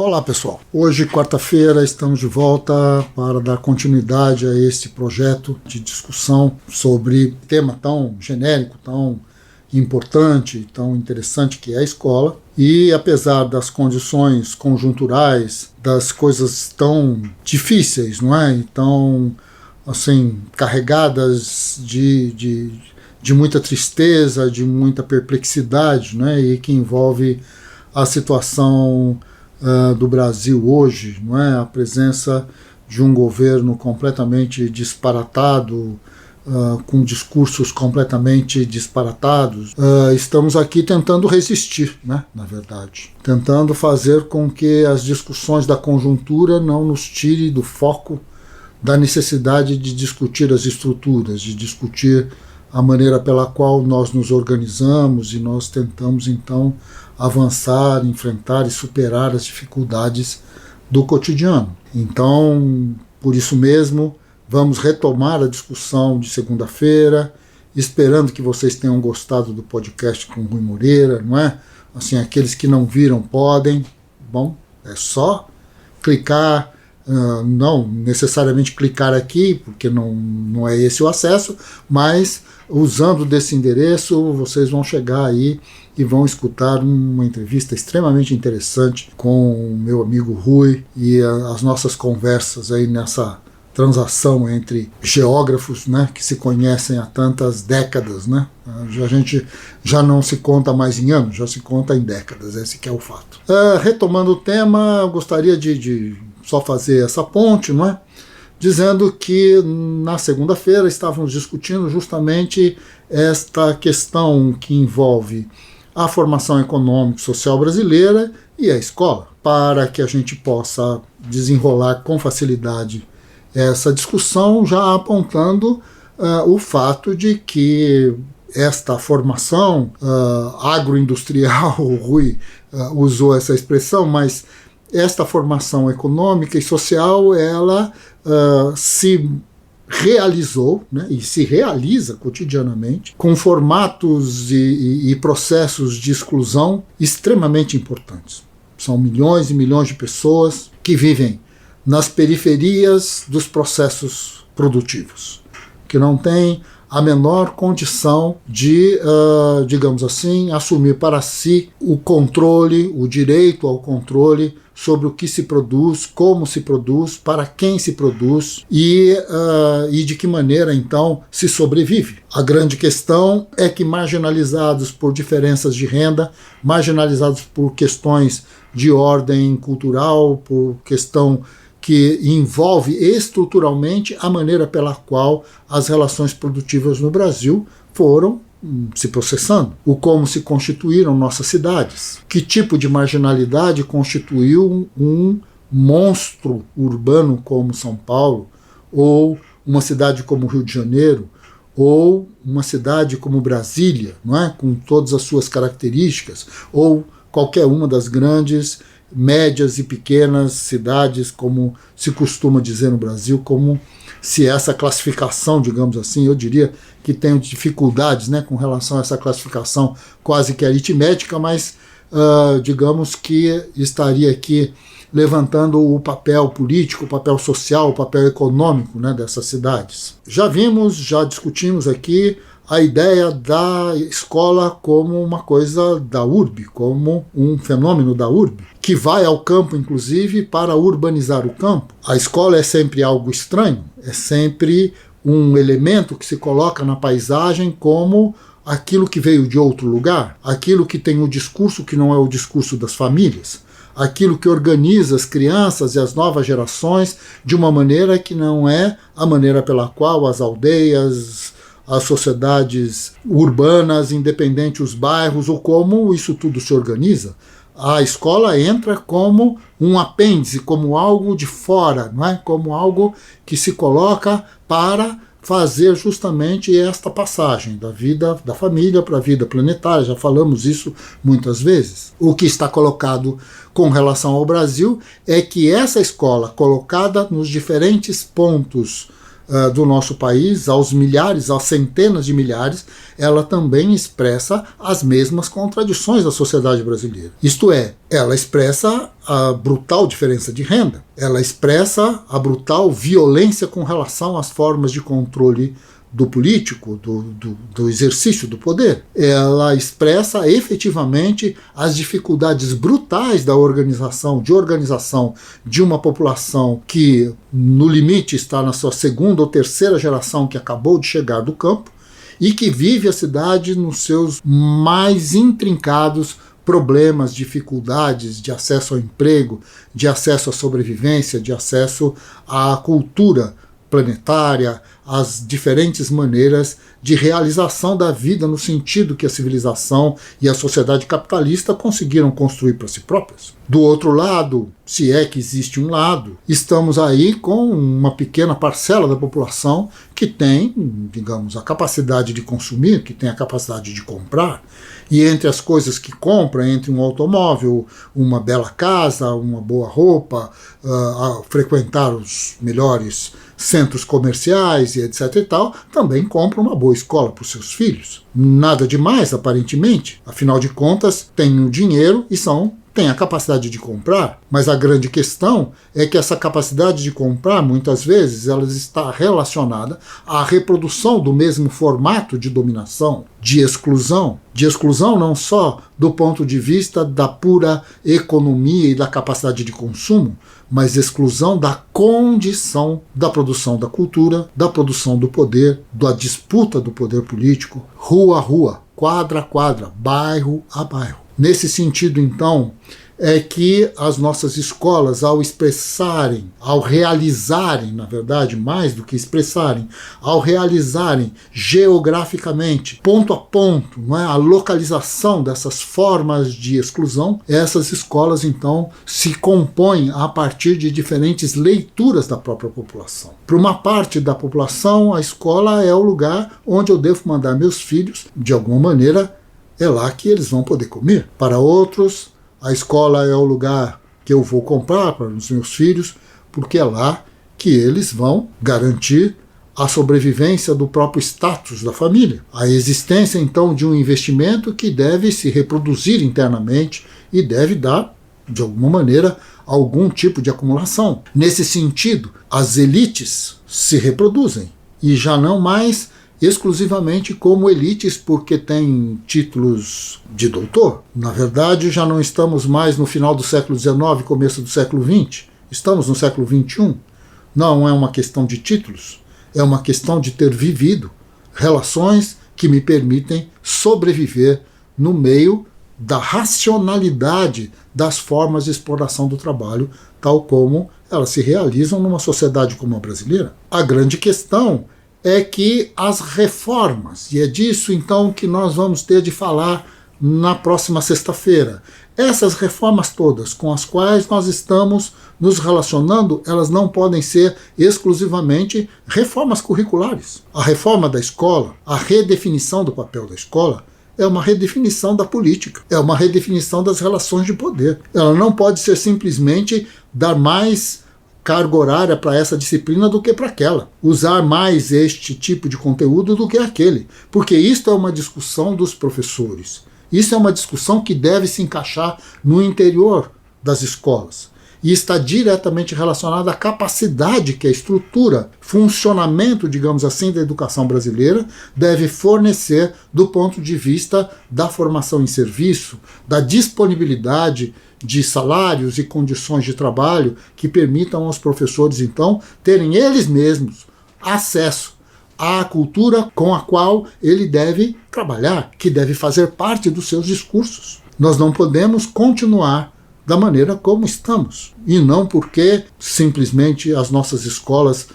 Olá pessoal, hoje quarta-feira estamos de volta para dar continuidade a este projeto de discussão sobre tema tão genérico, tão importante, tão interessante que é a escola. E apesar das condições conjunturais, das coisas tão difíceis, não é? Então, assim, carregadas de muita tristeza, de muita perplexidade, né? E que envolve a situação do Brasil hoje, não é? A presença de um governo completamente disparatado, com discursos completamente disparatados. Estamos aqui tentando resistir, né? Na verdade, tentando fazer com que as discussões da conjuntura não nos tire do foco da necessidade de discutir as estruturas, de discutir a maneira pela qual nós nos organizamos e nós tentamos então avançar, enfrentar e superar as dificuldades do cotidiano. Então, por isso mesmo, vamos retomar a discussão de segunda-feira, esperando que vocês tenham gostado do podcast com o Rui Moreira, não é? Assim, aqueles que não viram podem, bom, é só clicar, não necessariamente clicar aqui, porque não é esse o acesso, mas usando desse endereço vocês vão chegar aí e vão escutar uma entrevista extremamente interessante com o meu amigo Rui e as nossas conversas aí nessa transação entre geógrafos, né, que se conhecem há tantas décadas, né? A gente já não se conta mais em anos, já se conta em décadas, esse que é o fato. Retomando o tema, eu gostaria de só fazer essa ponte, não é? Dizendo que na segunda-feira estávamos discutindo justamente esta questão que envolve a formação econômica e social brasileira e a escola, para que a gente possa desenrolar com facilidade essa discussão, já apontando o fato de que esta formação agroindustrial, o Rui usou essa expressão, mas esta formação econômica e social, ela se realizou, né, e se realiza cotidianamente com formatos e processos de exclusão extremamente importantes. São milhões e milhões de pessoas que vivem nas periferias dos processos produtivos, que não têm a menor condição de, digamos assim, assumir para si o controle, o direito ao controle sobre o que se produz, como se produz, para quem se produz e de que maneira, então, se sobrevive. A grande questão é que, marginalizados por diferenças de renda, marginalizados por questões de ordem cultural, por questão que envolve estruturalmente a maneira pela qual as relações produtivas no Brasil foram se processando, o como se constituíram nossas cidades, que tipo de marginalidade constituiu um monstro urbano como São Paulo, ou uma cidade como Rio de Janeiro, ou uma cidade como Brasília, não é? Com todas as suas características, ou qualquer uma das grandes, médias e pequenas cidades, como se costuma dizer no Brasil, como se essa classificação, digamos assim, eu diria que tenho dificuldades, né, com relação a essa classificação quase que aritmética, mas digamos que estaria aqui levantando o papel político, o papel social, o papel econômico, né, dessas cidades. Já discutimos aqui a ideia da escola como uma coisa da urbe, como um fenômeno da urbe, que vai ao campo, inclusive, para urbanizar o campo. A escola é sempre algo estranho, é sempre um elemento que se coloca na paisagem como aquilo que veio de outro lugar, aquilo que tem um discurso que não é o discurso das famílias, aquilo que organiza as crianças e as novas gerações de uma maneira que não é a maneira pela qual as aldeias, as sociedades urbanas, independente os bairros, ou como isso tudo se organiza. A escola entra como um apêndice, como algo de fora, não é? Como algo que se coloca para fazer justamente esta passagem da vida da família para a vida planetária. Já falamos isso muitas vezes. O que está colocado com relação ao Brasil é que essa escola, colocada nos diferentes pontos do nosso país, aos milhares, às centenas de milhares, ela também expressa as mesmas contradições da sociedade brasileira. Isto é, ela expressa a brutal diferença de renda, ela expressa a brutal violência com relação às formas de controle do político, do exercício do poder. Ela expressa efetivamente as dificuldades brutais da organização de uma população que, no limite, está na sua segunda ou terceira geração que acabou de chegar do campo e que vive a cidade nos seus mais intrincados problemas, dificuldades de acesso ao emprego, de acesso à sobrevivência, de acesso à cultura planetária, as diferentes maneiras de realização da vida no sentido que a civilização e a sociedade capitalista conseguiram construir para si próprias. Do outro lado, se é que existe um lado, estamos aí com uma pequena parcela da população que tem, digamos, a capacidade de consumir, que tem a capacidade de comprar, e entre as coisas que compra, entre um automóvel, uma bela casa, uma boa roupa, frequentar os melhores centros comerciais e etc e tal, também compra uma boa escola para os seus filhos. Nada demais, aparentemente. Afinal de contas, tem o dinheiro e tem a capacidade de comprar, mas a grande questão é que essa capacidade de comprar, muitas vezes, ela está relacionada à reprodução do mesmo formato de dominação, de exclusão não só do ponto de vista da pura economia e da capacidade de consumo, mas exclusão da condição da produção da cultura, da produção do poder, da disputa do poder político, rua a rua, quadra a quadra, bairro a bairro. Nesse sentido, então, é que as nossas escolas, ao expressarem, ao realizarem, na verdade, mais do que expressarem, ao realizarem geograficamente, ponto a ponto, não é, a localização dessas formas de exclusão, essas escolas, então, se compõem a partir de diferentes leituras da própria população. Para uma parte da população, a escola é o lugar onde eu devo mandar meus filhos, de alguma maneira, é lá que eles vão poder comer. Para outros, a escola é o lugar que eu vou comprar para os meus filhos, porque é lá que eles vão garantir a sobrevivência do próprio status da família. A existência, então, de um investimento que deve se reproduzir internamente e deve dar, de alguma maneira, algum tipo de acumulação. Nesse sentido, as elites se reproduzem e já não mais exclusivamente como elites porque têm títulos de doutor. Na verdade, já não estamos mais no final do século XIX, começo do século XX. Estamos no século XXI. Não é uma questão de títulos, é uma questão de ter vivido relações que me permitem sobreviver no meio da racionalidade das formas de exploração do trabalho, tal como elas se realizam numa sociedade como a brasileira. A grande questão é que as reformas, e é disso então que nós vamos ter de falar na próxima sexta-feira, essas reformas todas com as quais nós estamos nos relacionando, elas não podem ser exclusivamente reformas curriculares. A reforma da escola, a redefinição do papel da escola, é uma redefinição da política, é uma redefinição das relações de poder. Ela não pode ser simplesmente dar mais carga horária para essa disciplina do que para aquela. Usar mais este tipo de conteúdo do que aquele. Porque isto é uma discussão dos professores. Isso é uma discussão que deve se encaixar no interior das escolas. E está diretamente relacionada à capacidade que a estrutura, funcionamento, digamos assim, da educação brasileira deve fornecer do ponto de vista da formação em serviço, da disponibilidade de salários e condições de trabalho que permitam aos professores, então, terem eles mesmos acesso à cultura com a qual ele deve trabalhar, que deve fazer parte dos seus discursos. Nós não podemos continuar da maneira como estamos, e não porque simplesmente as nossas escolas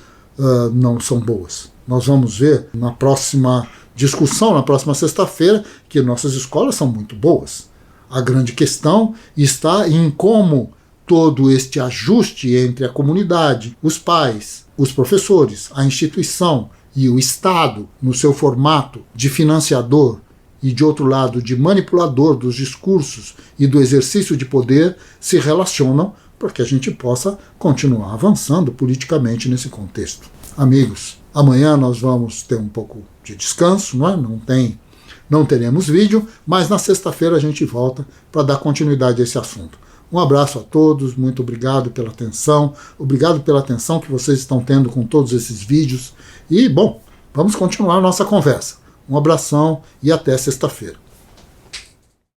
não são boas. Nós vamos ver na próxima discussão, na próxima sexta-feira, que nossas escolas são muito boas. A grande questão está em como todo este ajuste entre a comunidade, os pais, os professores, a instituição e o Estado, no seu formato de financiador e, de outro lado, de manipulador dos discursos e do exercício de poder, se relacionam para que a gente possa continuar avançando politicamente nesse contexto. Amigos, Amanhã nós vamos ter um pouco de descanso, não é? Não teremos vídeo, mas na sexta-feira a gente volta para dar continuidade a esse assunto. Um abraço a todos, muito obrigado pela atenção que vocês estão tendo com todos esses vídeos. E, bom, vamos continuar a nossa conversa. Um abração e até sexta-feira.